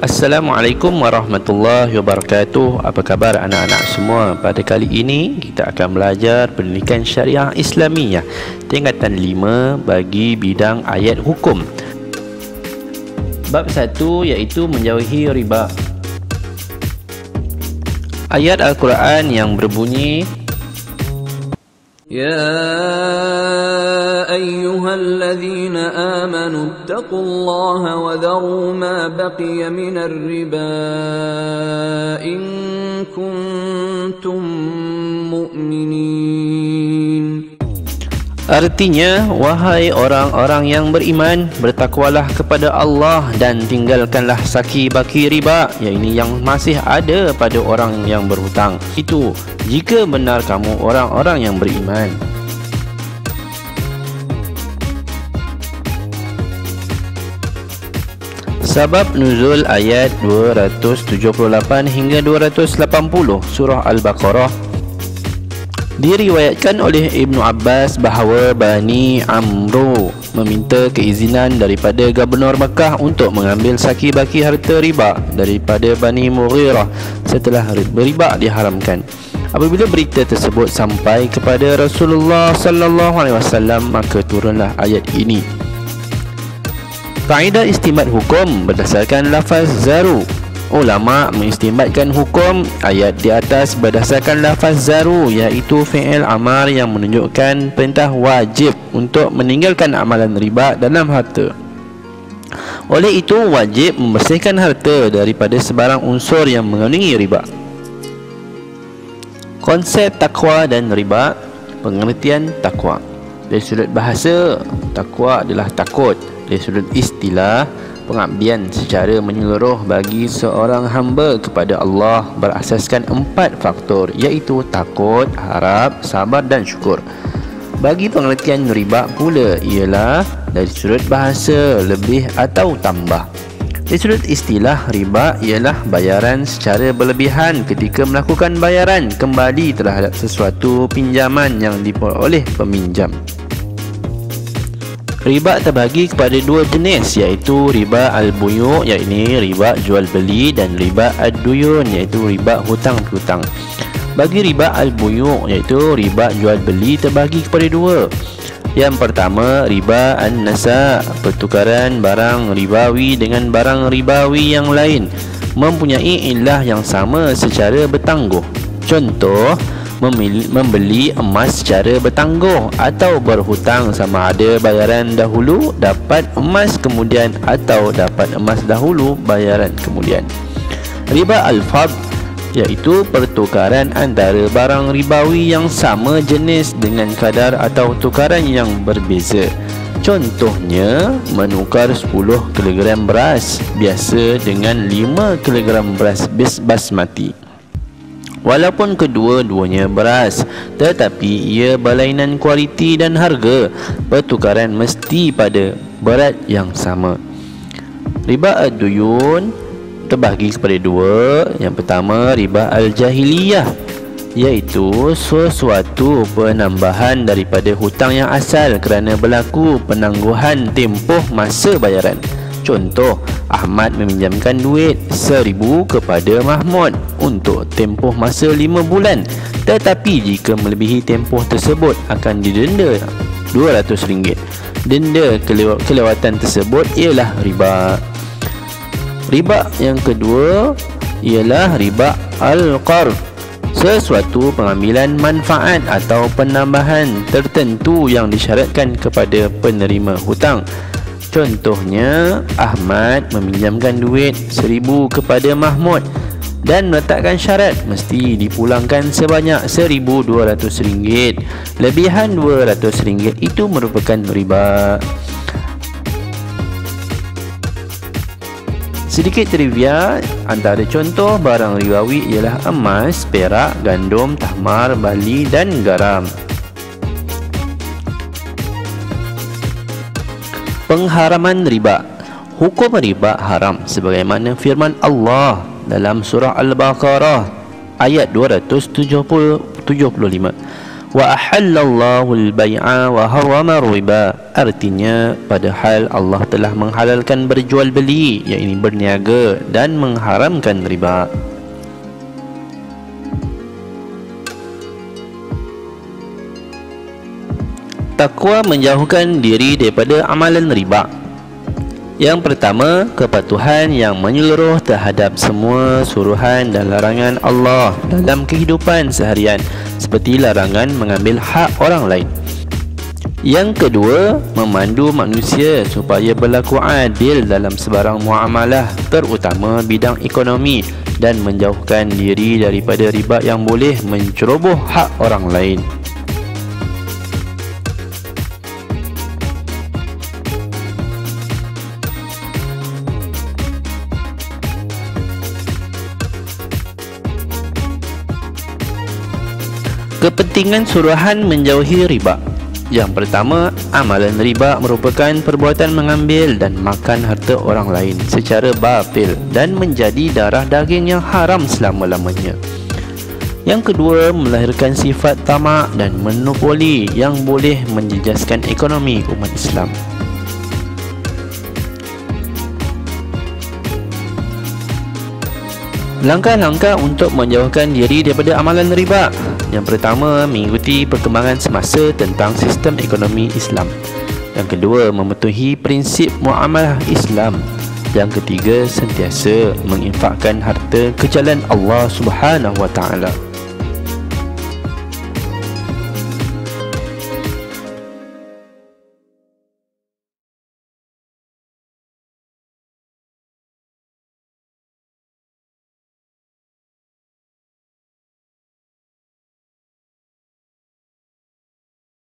Assalamualaikum warahmatullahi wabarakatuh. Apa khabar anak-anak semua? Pada kali ini kita akan belajar pendidikan syariah Islamiyah tingkatan 5 bagi bidang ayat hukum. Bab 1 iaitu menjauhi riba. Ayat Al-Quran yang berbunyi, Ya ayyuhalladzina amanu taqullaha wa dharu ma baqiya minar riba in kuntum mu'minin. artinya, wahai orang-orang yang beriman, bertakwalah kepada Allah dan tinggalkanlah saki baki riba, iaitu yang masih ada pada orang yang berhutang. Itu jika benar kamu orang-orang yang beriman. Sabab nuzul ayat 278 hingga 280 surah Al-Baqarah. Diriwayatkan oleh Ibnu Abbas bahawa Bani Amru meminta keizinan daripada Gubernur Mekah untuk mengambil saki baki harta riba daripada Bani Mughirah setelah riba diharamkan. Apabila berita tersebut sampai kepada Rasulullah sallallahu alaihi wasallam, maka turunlah ayat ini. Kaedah istinbat hukum berdasarkan lafaz zaru. Ulama mengistinbatkan hukum ayat di atas berdasarkan lafaz zaru, iaitu fi'il amar yang menunjukkan perintah wajib untuk meninggalkan amalan riba dalam harta. Oleh itu wajib membersihkan harta daripada sebarang unsur yang mengandungi riba. Konsep takwa dan riba. Pengertian takwa. Dari sudut bahasa, takwa adalah takut. Dari sudut istilah, pengabdian secara menyeluruh bagi seorang hamba kepada Allah berasaskan 4 faktor, iaitu takut, harap, sabar dan syukur. Bagi pengertian riba pula ialah dari sudut bahasa, lebih atau tambah. Dari sudut istilah, riba ialah bayaran secara berlebihan ketika melakukan bayaran kembali terhadap sesuatu pinjaman yang diperoleh peminjam. Riba terbagi kepada 2 jenis, iaitu riba al-buyu', iaitu riba jual beli, dan riba ad-duyun, iaitu riba hutang piutang. Bagi riba al-buyu', iaitu riba jual beli, terbagi kepada 2. Yang pertama, riba an-nasa', pertukaran barang ribawi dengan barang ribawi yang lain mempunyai ilah yang sama secara bertangguh. Contoh, membeli emas secara bertangguh atau berhutang, sama ada bayaran dahulu dapat emas kemudian atau dapat emas dahulu bayaran kemudian. Riba al-fadl, iaitu pertukaran antara barang ribawi yang sama jenis dengan kadar atau tukaran yang berbeza. Contohnya, menukar 10 kg beras biasa dengan 5 kg beras basmati. Walaupun kedua-duanya beras, tetapi ia berlainan kualiti dan harga, pertukaran mesti pada berat yang sama. Riba ad-duyun terbagi kepada 2. Yang pertama, riba al-jahiliyah, iaitu sesuatu penambahan daripada hutang yang asal kerana berlaku penangguhan tempoh masa bayaran. Contoh, Ahmad meminjamkan duit 1,000 kepada Mahmud untuk tempoh masa 5 bulan. Tetapi jika melebihi tempoh tersebut akan didenda RM200. Denda kelewatan tersebut ialah riba. Riba yang kedua ialah riba al-qard, sesuatu pengambilan manfaat atau penambahan tertentu yang disyaratkan kepada penerima hutang. Contohnya, Ahmad meminjamkan duit 1,000 kepada Mahmud dan meletakkan syarat mesti dipulangkan sebanyak RM1,200. Lebihan RM200 itu merupakan riba. Sedikit trivia, antara contoh barang ribawi ialah emas, perak, gandum, tahmar, barli dan garam. Pengharaman riba. Hukum riba haram sebagaimana firman Allah dalam surah Al-Baqarah ayat 275. Wa ahallallahu al-bai'a wa harrama riba. Artinya, padahal Allah telah menghalalkan berjual beli, iaitu berniaga, dan mengharamkan riba. Takwa menjauhkan diri daripada amalan riba. Yang pertama, kepatuhan yang menyeluruh terhadap semua suruhan dan larangan Allah dalam kehidupan seharian, seperti larangan mengambil hak orang lain. Yang kedua, memandu manusia supaya berlaku adil dalam sebarang muamalah, terutama bidang ekonomi, dan menjauhkan diri daripada riba yang boleh menceroboh hak orang lain. Kepentingan suruhan menjauhi riba. Yang pertama, amalan riba merupakan perbuatan mengambil dan makan harta orang lain secara batil dan menjadi darah daging yang haram selama-lamanya. Yang kedua, melahirkan sifat tamak dan monopoli yang boleh menjejaskan ekonomi umat Islam. Langkah-langkah untuk menjauhkan diri daripada amalan riba. Yang pertama, mengikuti perkembangan semasa tentang sistem ekonomi Islam. Yang kedua, mematuhi prinsip muamalah Islam. Yang ketiga, sentiasa menginfakkan harta ke jalan Allah Subhanahu wa taala.